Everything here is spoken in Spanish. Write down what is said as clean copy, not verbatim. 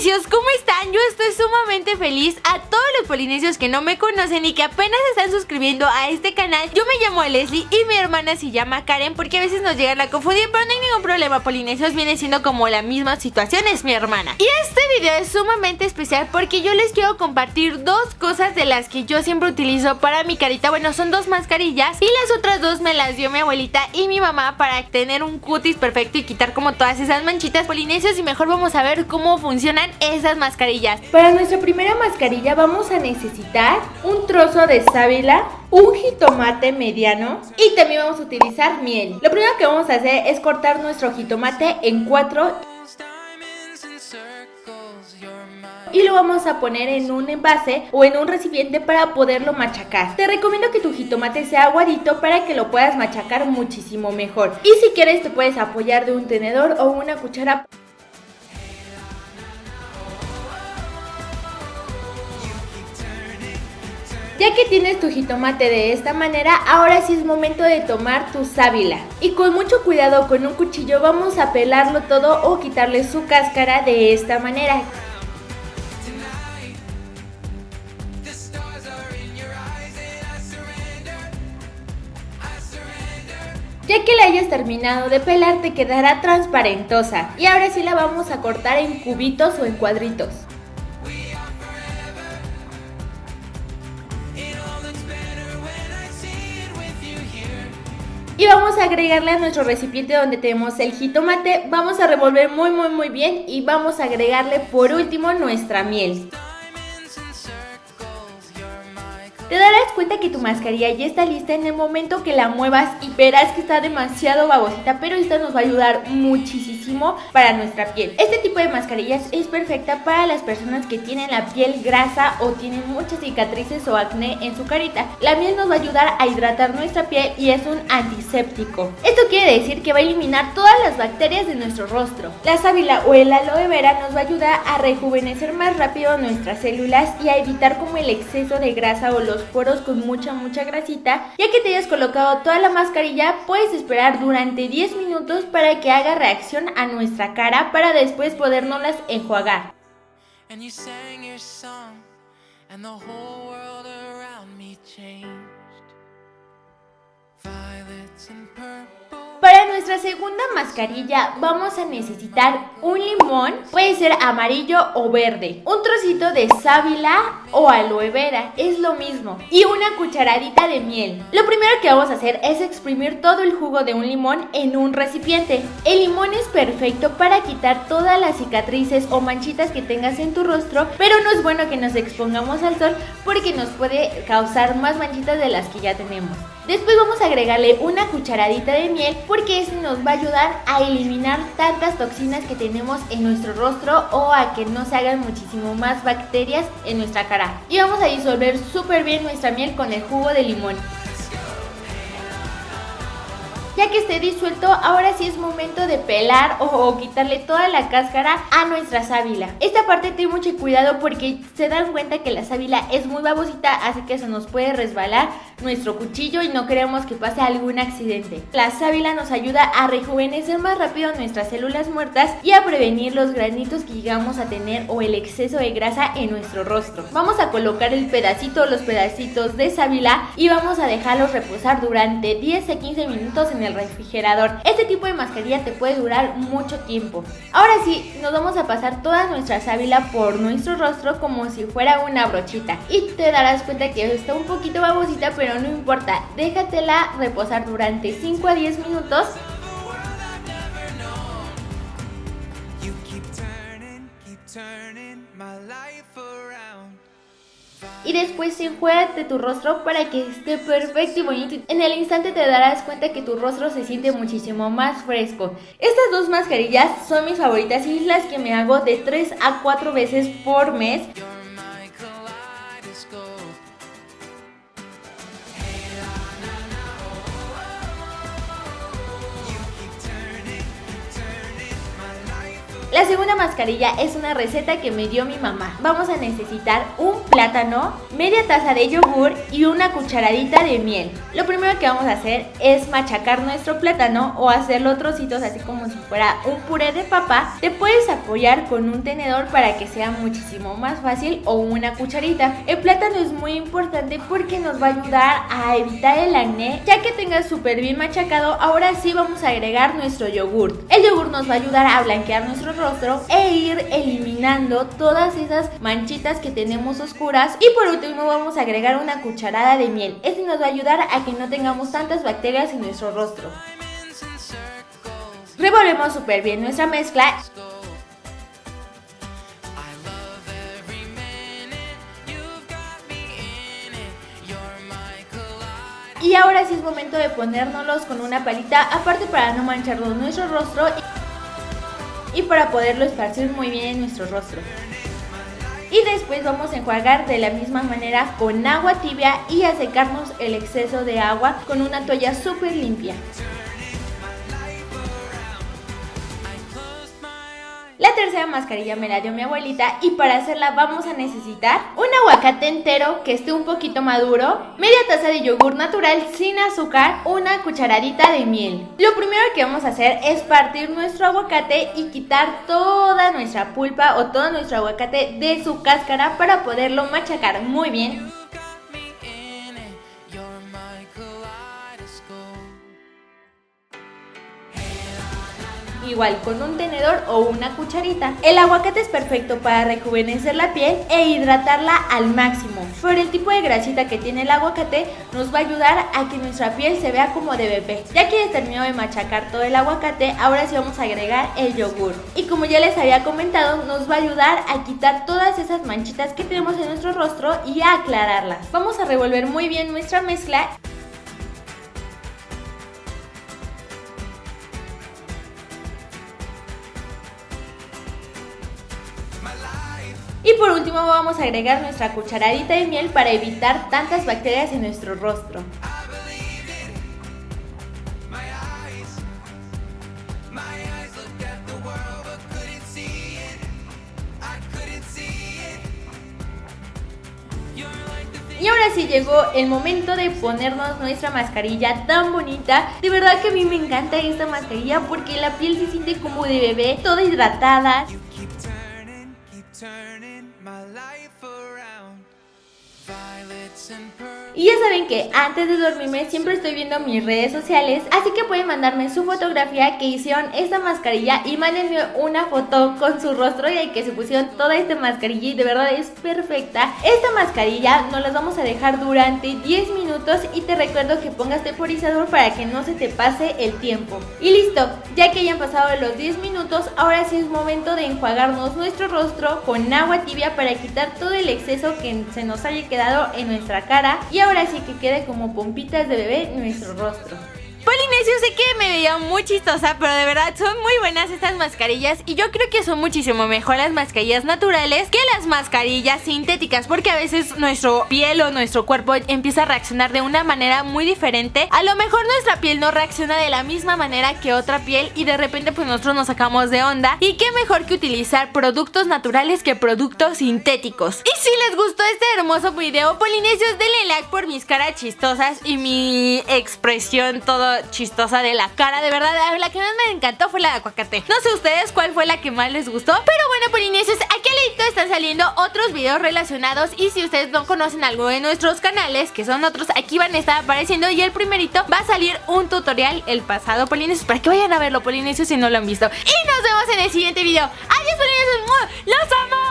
polinesios, ¿cómo están? Yo estoy sumamente feliz. A todos los polinesios que no me conocen y que apenas están suscribiendo a este canal, yo me llamo Leslie y mi hermana se llama Karen, porque a veces nos llega a confundir, pero no hay ningún problema, polinesios, viene siendo como la misma situación, es mi hermana. Y este video es sumamente especial porque yo les quiero compartir dos cosas de las que yo siempre utilizo para mi carita. Bueno, son dos mascarillas y las otras dos me las dio mi abuelita y mi mamá para tener un cutis perfecto y quitar como todas esas manchitas, polinesios. Y mejor vamos a ver cómo funcionan esas mascarillas. Para nuestra primera mascarilla vamos a necesitar un trozo de sábila, un jitomate mediano y también vamos a utilizar miel. Lo primero que vamos a hacer es cortar nuestro jitomate en 4 y lo vamos a poner en un envase o en un recipiente para poderlo machacar. Te recomiendo que tu jitomate sea aguadito para que lo puedas machacar muchísimo mejor. Y si quieres te puedes apoyar de un tenedor o una cuchara. Ya que tienes tu jitomate de esta manera, ahora sí es momento de tomar tu sábila. Y con mucho cuidado con un cuchillo vamos a pelarlo todo o quitarle su cáscara de esta manera. Ya que la hayas terminado de pelar te quedará transparentosa. Y ahora sí la vamos a cortar en cubitos o en cuadritos. Y vamos a agregarle a nuestro recipiente donde tenemos el jitomate. Vamos a revolver muy bien y vamos a agregarle por último nuestra miel. Te darás cuenta que tu mascarilla ya está lista en el momento que la muevas y verás que está demasiado babosita, pero esta nos va a ayudar muchísimo para nuestra piel. Este tipo de mascarillas es perfecta para las personas que tienen la piel grasa o tienen muchas cicatrices o acné en su carita. La miel nos va a ayudar a hidratar nuestra piel y es un antiséptico. Esto quiere decir que va a eliminar todas las bacterias de nuestro rostro. La sábila o el aloe vera nos va a ayudar a rejuvenecer más rápido nuestras células y a evitar como el exceso de grasa o los poros con mucha grasita. Ya que te hayas colocado toda la mascarilla, puedes esperar durante 10 minutos para que haga reacción a nuestra cara para después podérnoslas enjuagar. Para nuestra segunda mascarilla vamos a necesitar un limón, puede ser amarillo o verde, un trocito de sábila o aloe vera, es lo mismo, y una cucharadita de miel. Lo primero que vamos a hacer es exprimir todo el jugo de un limón en un recipiente. El limón es perfecto para quitar todas las cicatrices o manchitas que tengas en tu rostro, pero no es bueno que nos expongamos al sol porque nos puede causar más manchitas de las que ya tenemos. Después vamos a agregarle una cucharadita de miel porque eso nos va a ayudar a eliminar tantas toxinas que tenemos en nuestro rostro o a que no se hagan muchísimo más bacterias en nuestra cara. Y vamos a disolver súper bien nuestra miel con el jugo de limón. Ya que esté disuelto, ahora sí es momento de pelar o quitarle toda la cáscara a nuestra sábila. Esta parte ten mucho cuidado porque se dan cuenta que la sábila es muy babosita, así que se nos puede resbalar nuestro cuchillo y no queremos que pase algún accidente. La sábila nos ayuda a rejuvenecer más rápido nuestras células muertas y a prevenir los granitos que llegamos a tener o el exceso de grasa en nuestro rostro. Vamos a colocar los pedacitos de sábila y vamos a dejarlos reposar durante 10 a 15 minutos en el refrigerador. Este tipo de mascarilla te puede durar mucho tiempo. Ahora sí, nos vamos a pasar toda nuestra sábila por nuestro rostro como si fuera una brochita y te darás cuenta que está un poquito babosita, pero no importa, déjatela reposar durante 5 a 10 minutos. Y después enjuágate tu rostro para que esté perfecto y bonito. En el instante te darás cuenta que tu rostro se siente muchísimo más fresco. Estas dos mascarillas son mis favoritas y las que me hago de 3 a 4 veces por mes. La segunda mascarilla es una receta que me dio mi mamá. Vamos a necesitar un plátano, media taza de yogur y una cucharadita de miel. Lo primero que vamos a hacer es machacar nuestro plátano o hacerlo trocitos así como si fuera un puré de papa. Te puedes apoyar con un tenedor para que sea muchísimo más fácil o una cucharita. El plátano es muy importante porque nos va a ayudar a evitar el acné. Ya que tengas súper bien machacado, ahora sí vamos a agregar nuestro yogur. El yogur nos va a ayudar a blanquear nuestro rostro e ir eliminando todas esas manchitas que tenemos oscuras. Y por último vamos a agregar una cucharada de miel. Este nos va a ayudar a que no tengamos tantas bacterias en nuestro rostro. Revolvemos súper bien nuestra mezcla. Y ahora sí es momento de ponérnoslos con una palita, aparte para no mancharnos nuestro rostro y para poderlo esparcir muy bien en nuestro rostro. Y después vamos a enjuagar de la misma manera con agua tibia y a secarnos el exceso de agua con una toalla súper limpia. La tercera mascarilla me la dio mi abuelita y para hacerla vamos a necesitar un aguacate entero que esté un poquito maduro, media taza de yogur natural sin azúcar, una cucharadita de miel. Lo primero que vamos a hacer es partir nuestro aguacate y quitar toda nuestra pulpa o todo nuestro aguacate de su cáscara para poderlo machacar muy bien. Igual con un tenedor o una cucharita. El aguacate es perfecto para rejuvenecer la piel e hidratarla al máximo. Por el tipo de grasita que tiene el aguacate, nos va a ayudar a que nuestra piel se vea como de bebé. Ya que he terminado de machacar todo el aguacate, ahora sí vamos a agregar el yogur. Y como ya les había comentado, nos va a ayudar a quitar todas esas manchitas que tenemos en nuestro rostro y a aclararlas. Vamos a revolver muy bien nuestra mezcla. Y por último vamos a agregar nuestra cucharadita de miel para evitar tantas bacterias en nuestro rostro. Y ahora sí llegó el momento de ponernos nuestra mascarilla tan bonita. De verdad que a mí me encanta esta mascarilla porque la piel se siente como de bebé, toda hidratada. Y ya saben que antes de dormirme siempre estoy viendo mis redes sociales, así que pueden mandarme su fotografía que hicieron esta mascarilla y mándenme una foto con su rostro y que se pusieron toda esta mascarilla y de verdad es perfecta. Esta mascarilla nos la vamos a dejar durante 10 minutos y te recuerdo que pongas temporizador para que no se te pase el tiempo. Y listo, ya que hayan pasado los 10 minutos, ahora sí es momento de enjuagarnos nuestro rostro con agua tibia para quitar todo el exceso que se nos haya quedado en nuestra cara y ahora sí que quede como pompitas de bebé nuestro rostro. Polinesio, sé que me veía muy chistosa, pero de verdad son muy buenas estas mascarillas y yo creo que son muchísimo mejor las mascarillas naturales que las mascarillas sintéticas, porque a veces nuestro piel o nuestro cuerpo empieza a reaccionar de una manera muy diferente. A lo mejor nuestra piel no reacciona de la misma manera que otra piel y de repente pues nosotros nos sacamos de onda, y qué mejor que utilizar productos naturales que productos sintéticos. Y si les gustó este hermoso video, Polinesios, denle like por mis caras chistosas y mi expresión todo chistosa de la cara. De verdad, la que más me encantó fue la de aguacate. No sé ustedes cuál fue la que más les gustó, pero bueno, Polinesios, aquí al ladito están saliendo otros videos relacionados y si ustedes no conocen alguno de nuestros canales, que son otros, aquí van a estar apareciendo y el primerito va a salir un tutorial el pasado, Polinesios, para que vayan a verlo, Polinesios, si no lo han visto. Y nos vemos en el siguiente video. Adiós, Polinesios, ¡los amo!